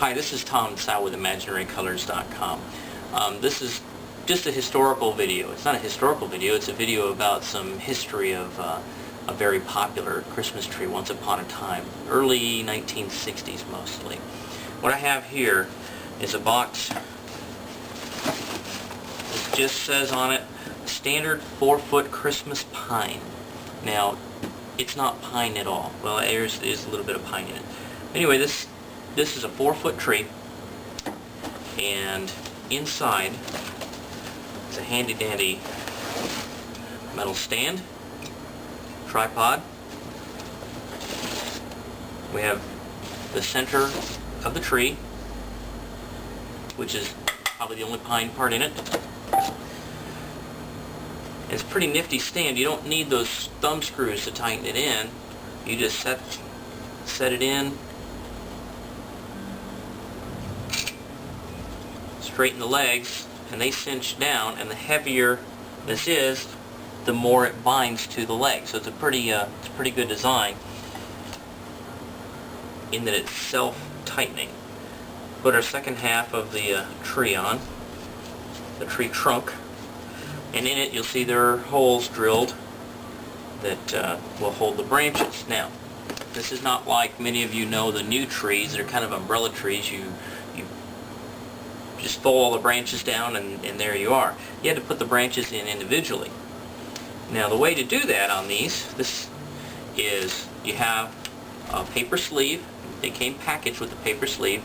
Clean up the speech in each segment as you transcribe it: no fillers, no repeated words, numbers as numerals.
Hi, this is Tom Tsao with ImaginaryColors.com. This is just a historical video. It's not a historical video, it's a video about some history of a very popular Christmas tree once upon a time, early 1960s mostly. What I have here is a box. It just says on it, standard 4-foot Christmas pine. Now, it's not pine at all. Well, there's a little bit of pine in it. Anyway, this is a 4-foot tree, and inside is a handy-dandy metal stand, tripod. We have the center of the tree, which is probably the only pine part in it. It's a pretty nifty stand. You don't need those thumb screws to tighten it in. You just set it in, straighten the legs, and they cinch down, and the heavier this is, the more it binds to the leg. So it's a pretty good design in that it's self-tightening. Put our second half of the tree on, the tree trunk, and in it you'll see there are holes drilled that will hold the branches. Now, this is not like many of you know the new trees. They're kind of umbrella trees. You just fold all the branches down and there you are. You had to put the branches in individually. Now the way to do that on these, this is you have a paper sleeve. They came packaged with a paper sleeve,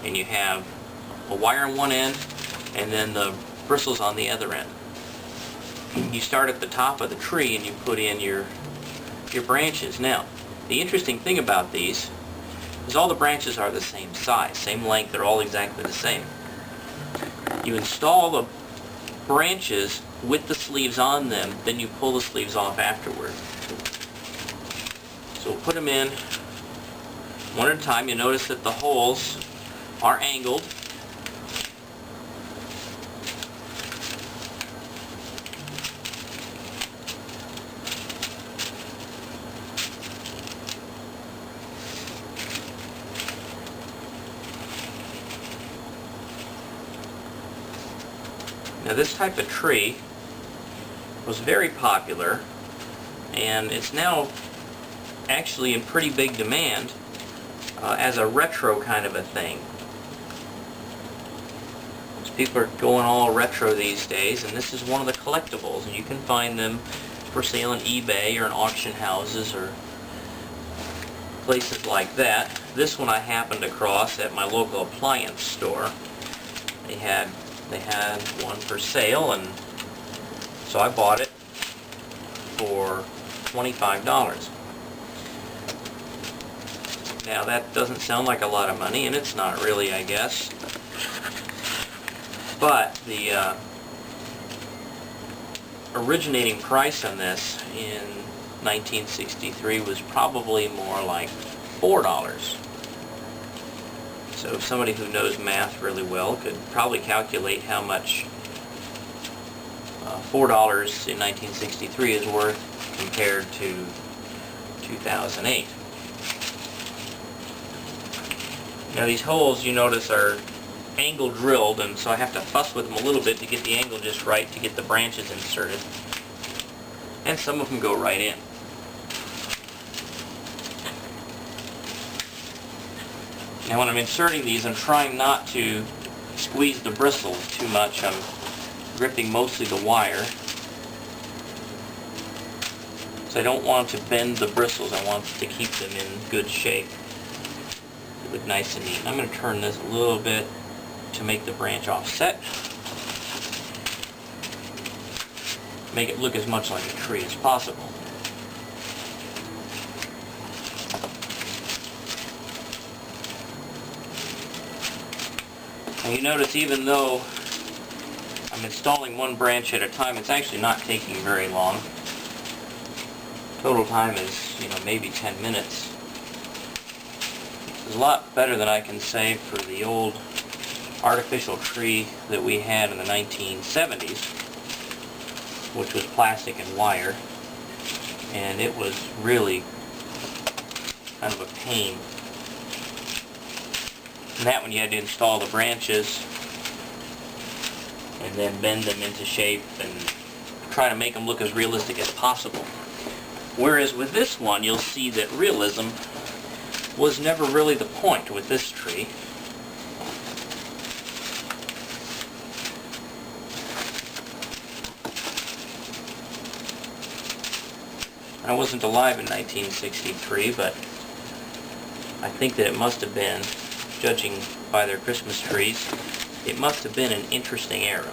and you have a wire on one end and then the bristles on the other end. You start at the top of the tree and you put in your branches. Now, the interesting thing about these is all the branches are the same size, same length, they're all exactly the same. You install the branches with the sleeves on them, then you pull the sleeves off afterward. So we'll put them in one at a time. You notice that the holes are angled. Now this type of tree was very popular, and it's now actually in pretty big demand as a retro kind of a thing. So people are going all retro these days, and this is one of the collectibles, and you can find them for sale on eBay or in auction houses or places like that. This one I happened across at my local appliance store. They had one for sale, and so I bought it for $25. Now that doesn't sound like a lot of money, and it's not really, I guess, but the originating price on this in 1963 was probably more like $4. So somebody who knows math really well could probably calculate how much $4 in 1963 is worth compared to 2008. Now these holes, you notice, are angle drilled, and so I have to fuss with them a little bit to get the angle just right to get the branches inserted. And some of them go right in. Now when I'm inserting these, I'm trying not to squeeze the bristles too much. I'm gripping mostly the wire. So I don't want to bend the bristles, I want to keep them in good shape. They look nice and neat. I'm going to turn this a little bit to make the branch offset. Make it look as much like a tree as possible. Now you notice, even though I'm installing one branch at a time, it's actually not taking very long. Total time is, maybe 10 minutes. It's a lot better than I can say for the old artificial tree that we had in the 1970s, which was plastic and wire, and it was really kind of a pain. And that one you had to install the branches and then bend them into shape and try to make them look as realistic as possible. Whereas with this one, you'll see that realism was never really the point with this tree. I wasn't alive in 1963, but I think that it must have been, judging by their Christmas trees, it must have been an interesting era.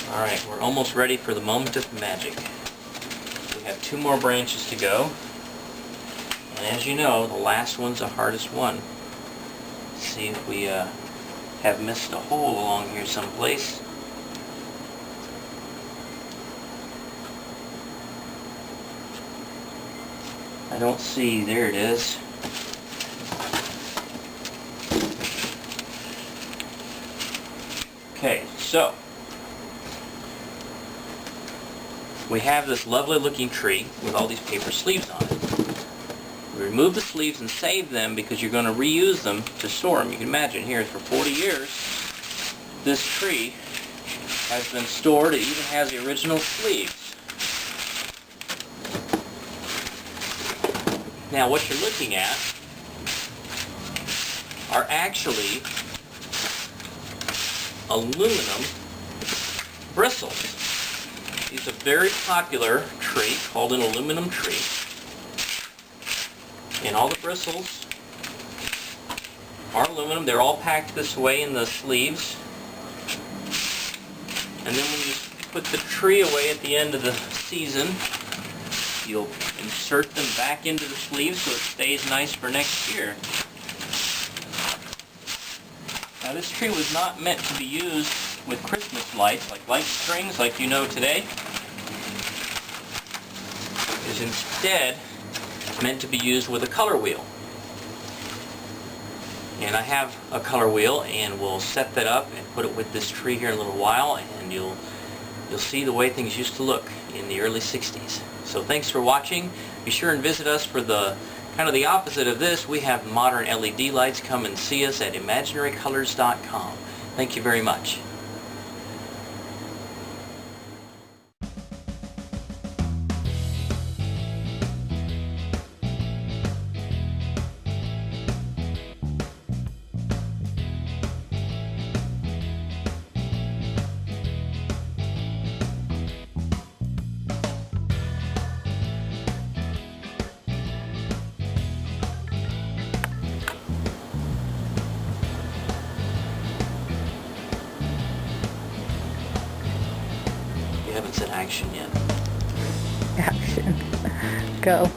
Alright, we're almost ready for the moment of magic. We have 2 more branches to go. And as you know, the last one's the hardest one. Let's see if we have missed a hole along here someplace. I don't see, there it is. Okay, so we have this lovely looking tree with all these paper sleeves on it. We remove the sleeves and save them because you're going to reuse them to store them. You can imagine here for 40 years this tree has been stored. It even has the original sleeves. Now what you're looking at are actually aluminum bristles. These are a very popular tree called an aluminum tree. And all the bristles are aluminum. They're all packed this way in the sleeves. And then when you put the tree away at the end of the season, you'll insert them back into the sleeves so it stays nice for next year. Now this tree was not meant to be used with Christmas lights, like light strings, like you know today. It is instead meant to be used with a color wheel. And I have a color wheel, and we'll set that up and put it with this tree here in a little while, and you'll see the way things used to look in the early 60s. So thanks for watching. Be sure and visit us for the kind of the opposite of this. We have modern LED lights. Come and see us at imaginarycolors.com. Thank you very much. You haven't said action yet. Action. Go.